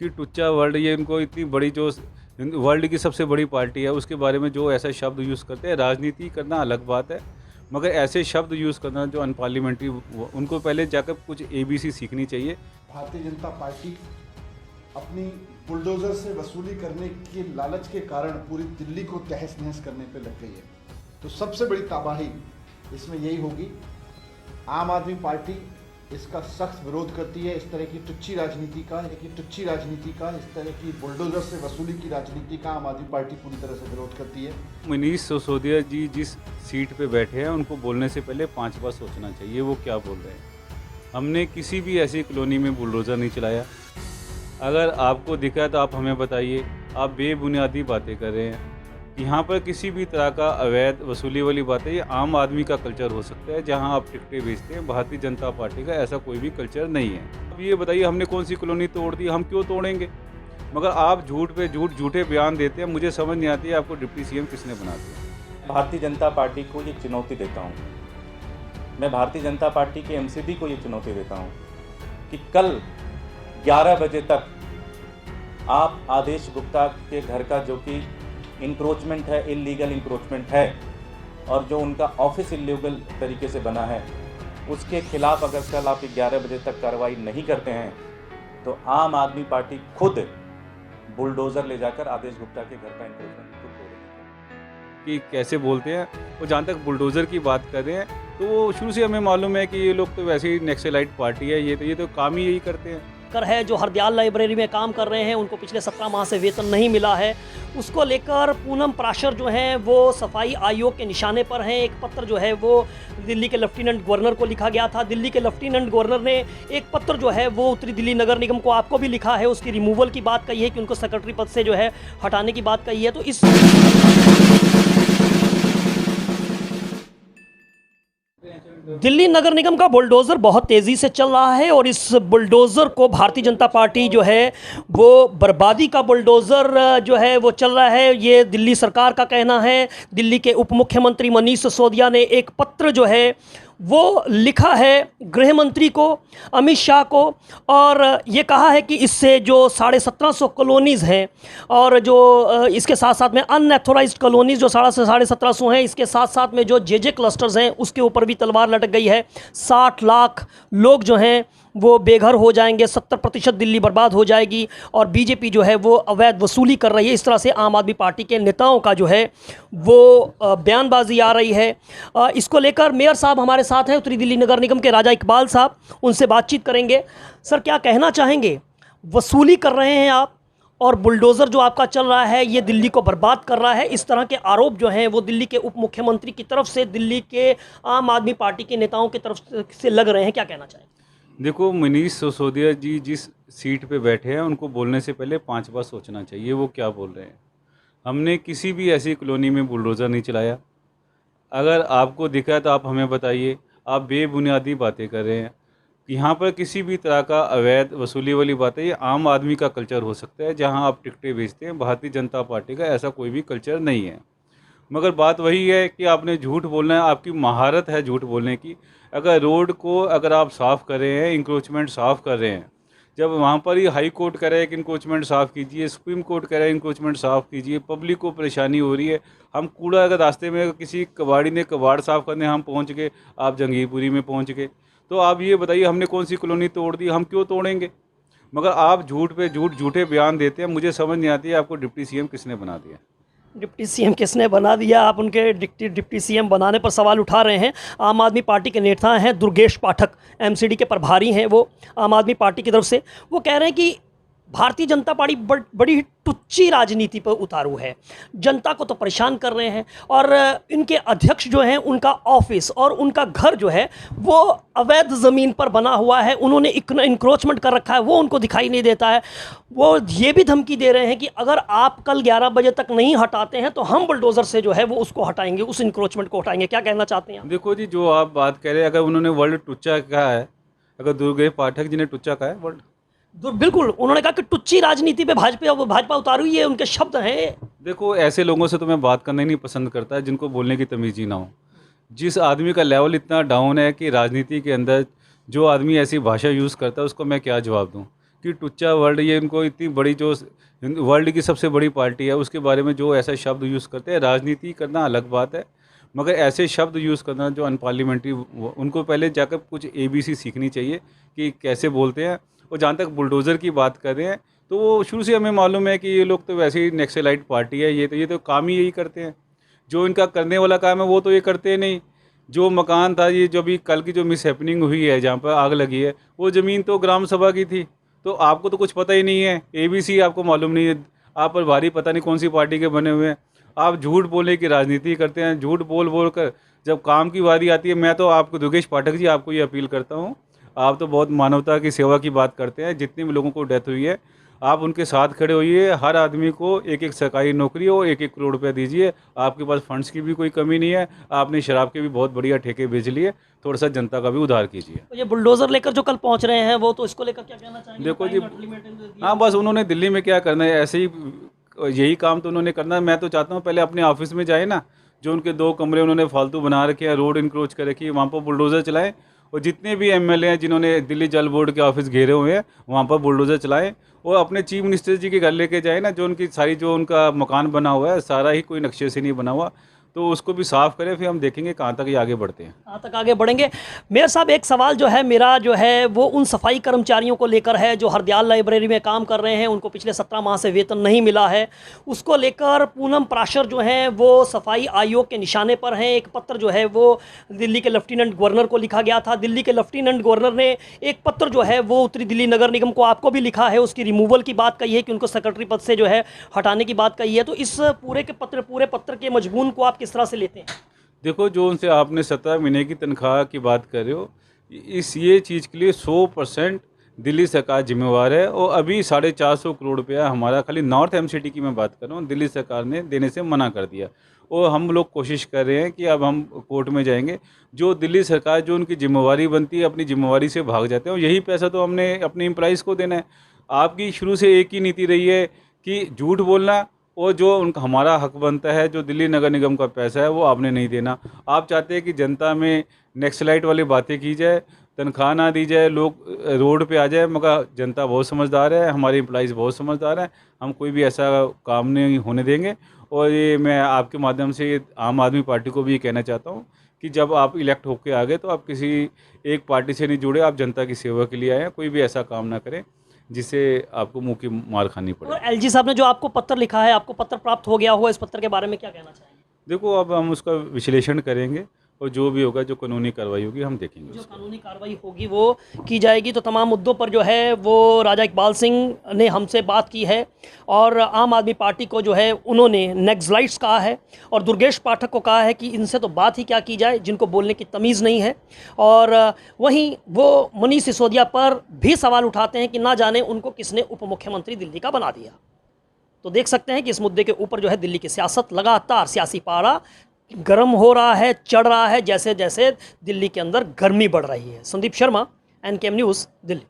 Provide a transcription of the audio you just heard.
कि टुच्चा वर्ल्ड ये इनको इतनी बड़ी जो वर्ल्ड की सबसे बड़ी पार्टी है उसके बारे में जो ऐसा शब्द यूज़ करते हैं, राजनीति करना अलग बात है, मगर ऐसे शब्द यूज़ करना जो अनपार्लियामेंट्री, उनको पहले जाकर कुछ एबीसी सीखनी चाहिए। भारतीय जनता पार्टी अपनी बुलडोजर से वसूली करने के लालच के कारण पूरी दिल्ली को तहस नहस करने पे लग गई है। तो सबसे बड़ी तबाही इसमें यही होगी। आम आदमी पार्टी इसका सख्त विरोध करती है, इस तरह की टुच्ची राजनीति का, इस तरह की बुलडोजर से वसूली की राजनीति का आम आदमी पार्टी पूरी तरह से विरोध करती है। मनीष सिसोदिया जी जिस सीट पे बैठे हैं उनको बोलने से पहले 5 बार सोचना चाहिए वो क्या बोल रहे हैं। हमने किसी भी ऐसी कॉलोनी में बुलडोज़र नहीं चलाया। अगर आपको दिखा तो आप हमें बताइए। आप बेबुनियादी बातें कर रहे हैं। यहाँ पर किसी भी तरह का अवैध वसूली वाली बातें, ये आम आदमी का कल्चर हो सकता है जहाँ आप टिकटें बेचते हैं। भारतीय जनता पार्टी का ऐसा कोई भी कल्चर नहीं है। अब ये बताइए हमने कौन सी कॉलोनी तोड़ दी, हम क्यों तोड़ेंगे? मगर आप झूठ पे झूठ, झूठे बयान देते हैं। मुझे समझ नहीं आती है आपको डिप्टी सीएम किसने बना दिया। भारतीय जनता पार्टी को ये चुनौती देता हूँ, मैं भारतीय जनता पार्टी के एमसीडी को ये चुनौती देता हूँ कि कल 11 बजे तक आप आदेश गुप्ता के घर का जो कि इंक्रोचमेंट है, इलीगल इंक्रोचमेंट है, और जो उनका ऑफिस इलीगल तरीके से बना है, उसके खिलाफ अगर कल आप 11 बजे तक कार्रवाई नहीं करते हैं तो आम आदमी पार्टी खुद बुलडोज़र ले जाकर आदेश गुप्ता के घर का इंक्रोचमेंट खुद तोड़ेगी। कि कैसे बोलते हैं वो, जहाँ तक बुलडोज़र की बात कर रहे हैं तो वो शुरू से हमें मालूम है कि ये लोग तो वैसे ही नक्सलाइट पार्टी है। ये तो काम ही यही करते हैं। है जो हरदयाल लाइब्रेरी में काम कर रहे हैं, उनको पिछले 17 माह से वेतन नहीं मिला है। उसको लेकर पूनम पराशर जो हैं वो सफाई आयोग के निशाने पर हैं। एक पत्र जो है वो दिल्ली के लेफ्टिनेंट गवर्नर को लिखा गया था। दिल्ली के लेफ्टिनेंट गवर्नर ने एक पत्र जो है वो उत्तरी दिल्ली नगर निगम को, आपको भी लिखा है, उसकी रिमूवल की बात कही है कि उनको सेक्रेटरी पद से जो है हटाने की बात कही है। तो इस दिल्ली नगर निगम का बुलडोज़र बहुत तेज़ी से चल रहा है और इस बुलडोज़र को भारतीय जनता पार्टी जो है वो बर्बादी का बुलडोज़र जो है वो चल रहा है, ये दिल्ली सरकार का कहना है। दिल्ली के उप मुख्यमंत्री मनीष सिसोदिया ने एक पत्र जो है वो लिखा है गृह मंत्री को, अमित शाह को, और ये कहा है कि इससे जो 1750 कॉलोनीज़ हैं और जो इसके साथ साथ में अनएथोराइज्ड कॉलोनीज़ जो 1750 हैं, इसके साथ साथ में जो जे क्लस्टर्स हैं उसके ऊपर भी तलवार लटक गई है। 60 लाख लोग जो हैं वो बेघर हो जाएंगे, 70% दिल्ली बर्बाद हो जाएगी और बीजेपी जो है वो अवैध वसूली कर रही है। इस तरह से आम आदमी पार्टी के नेताओं का जो है वो बयानबाजी आ रही है। इसको लेकर मेयर साहब हमारे साथ हैं, उत्तरी दिल्ली नगर निगम के राजा इकबाल साहब, उनसे बातचीत करेंगे। सर, क्या कहना चाहेंगे? वसूली कर रहे हैं आप और बुलडोज़र जो आपका चल रहा है ये दिल्ली को बर्बाद कर रहा है। इस तरह के आरोप जो हैं वो दिल्ली के उप मुख्यमंत्री की तरफ से, दिल्ली के आम आदमी पार्टी के नेताओं की तरफ से लग रहे हैं, क्या कहना चाहेंगे? देखो, मनीष सिसोदिया जी जिस सीट पे बैठे हैं उनको बोलने से पहले 5 बार सोचना चाहिए वो क्या बोल रहे हैं। हमने किसी भी ऐसी कॉलोनी में बुलडोज़र नहीं चलाया। अगर आपको दिखा तो आप हमें बताइए। आप बेबुनियादी बातें कर रहे हैं। यहाँ पर किसी भी तरह का अवैध वसूली वाली बातें, ये आम आदमी का कल्चर हो सकता है जहाँ आप टिकटें बेचते हैं। भारतीय जनता पार्टी का ऐसा कोई भी कल्चर नहीं है। मगर बात वही है कि आपने झूठ बोलना है, आपकी महारत है झूठ बोलने की। अगर रोड को अगर आप साफ़ कर रहे हैं, इंक्रोचमेंट साफ़ कर रहे हैं, जब वहाँ पर ही हाई कोर्ट कह रहे हैं कि इंक्रोचमेंट साफ़ कीजिए, सुप्रीम कोर्ट कह रहे हैं इंक्रोचमेंट साफ़ कीजिए, पब्लिक को परेशानी हो रही है। हम कूड़ा अगर रास्ते में किसी कबाड़ी ने कबाड़ साफ़ करने हम पहुँच गए, आप जंगीरपुरी में पहुँच गए, तो आप ये बताइए हमने कौन सी कॉलोनी तोड़ दी, हम क्यों तोड़ेंगे? मगर आप झूठ पे झूठ, झूठे बयान देते हैं। मुझे समझ नहीं आती है आपको डिप्टी सीएम किसने बना दिया। डिप्टी सीएम किसने बना दिया? आप उनके डिप्टी सीएम बनाने पर सवाल उठा रहे हैं। आम आदमी पार्टी के नेता हैं दुर्गेश पाठक, एमसीडी के प्रभारी हैं वो आम आदमी पार्टी की तरफ से। वो कह रहे हैं कि भारतीय जनता पार्टी बड़ी टुच्ची राजनीति पर उतारू है, जनता को तो परेशान कर रहे हैं और इनके अध्यक्ष जो हैं उनका ऑफिस और उनका घर जो है वो अवैध ज़मीन पर बना हुआ है, उन्होंने इंक्रोचमेंट कर रखा है, वो उनको दिखाई नहीं देता है। वो ये भी धमकी दे रहे हैं कि अगर आप कल 11 बजे तक नहीं हटाते हैं तो हम बुलडोज़र से जो है वो उसको हटाएंगे, उस इंक्रोचमेंट को हटाएंगे। क्या कहना चाहते हैं आप? देखो जी, जो आप बात कह रहे हैं, अगर उन्होंने वर्ल्ड टुच्चा कहा है, अगर दुर्गेश पाठक जी ने टुच्चा कहा है वर्ल्ड, बिल्कुल, उन्होंने कहा कि टुच्ची राजनीति पे भाजपा उतारू, ये उनके शब्द हैं। देखो, ऐसे लोगों से तो मैं बात करना ही नहीं पसंद करता जिनको बोलने की तमीज़ ही ना हो। जिस आदमी का लेवल इतना डाउन है कि राजनीति के अंदर जो आदमी ऐसी भाषा यूज़ करता है उसको मैं क्या जवाब दूं। कि टुच्चा वर्ल्ड, ये इनको इतनी बड़ी जो वर्ल्ड की सबसे बड़ी पार्टी है उसके बारे में जो ऐसा शब्द यूज़ करते हैं, राजनीति करना अलग बात है, मगर ऐसे शब्द यूज़ करना जो अनपार्लियामेंट्री, उनको पहले जाकर कुछ ABC सीखनी चाहिए कि कैसे बोलते हैं। और जहाँ तक बुलडोज़र की बात कर रहे हैं, तो वो शुरू से हमें मालूम है कि ये लोग तो वैसे ही नक्सलाइट पार्टी है, ये तो काम ही यही करते हैं। जो इनका करने वाला काम है वो तो ये करते नहीं। जो मकान था, ये जो भी कल की जो मिस हैपनिंग हुई है जहाँ पर आग लगी है, वो ज़मीन तो ग्राम सभा की थी। तो आपको तो कुछ पता ही नहीं है, ABC आपको मालूम नहीं है, आप पर भारी पता नहीं कौन सी पार्टी के बने हुए हैं। आप झूठ बोलने की राजनीति करते हैं, झूठ बोल बोल कर जब काम की बारी आती है, मैं तो आपको दुर्गेश पाठक जी आपको ये अपील करता हूँ, आप तो बहुत मानवता की सेवा की बात करते हैं। जितने भी लोगों को डेथ हुई है, आप उनके साथ खड़े होइए। हर आदमी को एक एक सरकारी नौकरी और 1-1 करोड़ रुपया दीजिए। आपके पास फंड्स की भी कोई कमी नहीं है। आपने शराब के भी बहुत बढ़िया ठेके बेच लिए, थोड़ा सा जनता का भी उधार कीजिए। तो ये बुलडोज़र लेकर जो कल पहुंच रहे हैं, वो तो इसको लेकर क्या कहना चाहेंगे? देखो जी, हाँ, बस उन्होंने दिल्ली में क्या करना है, ऐसे ही यही काम तो उन्होंने करना है। मैं तो चाहता हूँ पहले अपने ऑफिस में जाए ना, जो उनके 2 कमरे उन्होंने फालतू बना रखे हैं, रोड इंक्रोच कर रखी है, वहाँ पर बुलडोज़र चलाएं। और जितने भी MLA हैं जिन्होंने दिल्ली जल बोर्ड के ऑफिस घेरे हुए हैं, वहाँ पर बुलडोज़र चलाएं। और अपने चीफ मिनिस्टर जी के घर लेके जाए ना, जो उनकी सारी जो उनका मकान बना हुआ है, सारा ही कोई नक्शे से नहीं बना हुआ, तो उसको भी साफ़ करें। फिर हम देखेंगे कहाँ तक ये आगे बढ़ते हैं। कहाँ तक आगे बढ़ेंगे। मेयर साहब, एक सवाल जो है मेरा जो है वो उन सफाई कर्मचारियों को लेकर है जो हरदयाल लाइब्रेरी में काम कर रहे हैं, उनको पिछले 17 माह से वेतन नहीं मिला है। उसको लेकर पूनम प्राशर जो हैं वो सफाई आयोग के निशाने पर हैं। एक पत्र जो है वो दिल्ली के लेफ्टिनेंट गवर्नर को लिखा गया था। दिल्ली के लेफ्टिनेंट गवर्नर ने एक पत्र जो है वो उत्तरी दिल्ली नगर निगम को, आपको भी लिखा है, उसकी रिमूवल की बात कही है कि उनको सेक्रेटरी पद से जो है हटाने की बात कही है। तो इस पूरे पत्र के मजमून को आप किस तरह से लेते हैं? देखो, जो उनसे आपने 17 महीने की तनख्वाह की बात कर रहे हो, ये चीज़ के लिए 100% दिल्ली सरकार जिम्मेवार है। और अभी 450 करोड़ रुपया हमारा, खाली नॉर्थ MCT की मैं बात कर रहा हूँ, दिल्ली सरकार ने देने से मना कर दिया। और हम लोग कोशिश कर रहे हैं कि अब हम कोर्ट में जाएंगे। जो दिल्ली सरकार, जो उनकी जिम्मेवारी बनती है, अपनी जिम्मेवारी से भाग जाते हैं, और यही पैसा तो हमने अपने एम्प्लॉइज़ को देना है। आपकी शुरू से एक ही नीति रही है कि झूठ बोलना, और जो उनका हमारा हक बनता है, जो दिल्ली नगर निगम का पैसा है, वो आपने नहीं देना। आप चाहते हैं कि जनता में नक्सलाइट वाली बातें की जाए, तनख्वाह ना दी जाए, लोग रोड पे आ जाए, मगर जनता बहुत समझदार है, हमारे एम्प्लॉइज़ बहुत समझदार हैं। हम कोई भी ऐसा काम नहीं होने देंगे। और ये मैं आपके माध्यम से आम आदमी पार्टी को भी ये कहना चाहता हूँ कि जब आप इलेक्ट होकर आ गए, तो आप किसी एक पार्टी से नहीं जुड़े, आप जनता की सेवा के लिए आए हैं। कोई भी ऐसा काम ना करें जिससे आपको मुंह की मार खानी पड़े। और LG साहब ने जो आपको पत्र लिखा है, आपको पत्र प्राप्त हो गया हुआ, इस पत्र के बारे में क्या कहना चाहेंगे? देखो, अब हम उसका विश्लेषण करेंगे, और जो भी होगा, जो कानूनी कार्रवाई होगी, हम देखेंगे जो उसको। कानूनी कार्रवाई होगी वो की जाएगी। तो तमाम मुद्दों पर जो है वो राजा इकबाल सिंह ने हमसे बात की है, और आम आदमी पार्टी को जो है उन्होंने नक्सलाइट्स कहा है, और दुर्गेश पाठक को कहा है कि इनसे तो बात ही क्या की जाए, जिनको बोलने की तमीज़ नहीं है। और वहीं वो मनीष सिसोदिया पर भी सवाल उठाते हैं कि ना जाने उनको किसने उप मुख्यमंत्री दिल्ली का बना दिया। तो देख सकते हैं कि इस मुद्दे के ऊपर जो है दिल्ली की सियासत, लगातार सियासी पारा गर्म हो रहा है, चढ़ रहा है, जैसे जैसे दिल्ली के अंदर गर्मी बढ़ रही है। Sandeep Sharma, NKM news, Delhi.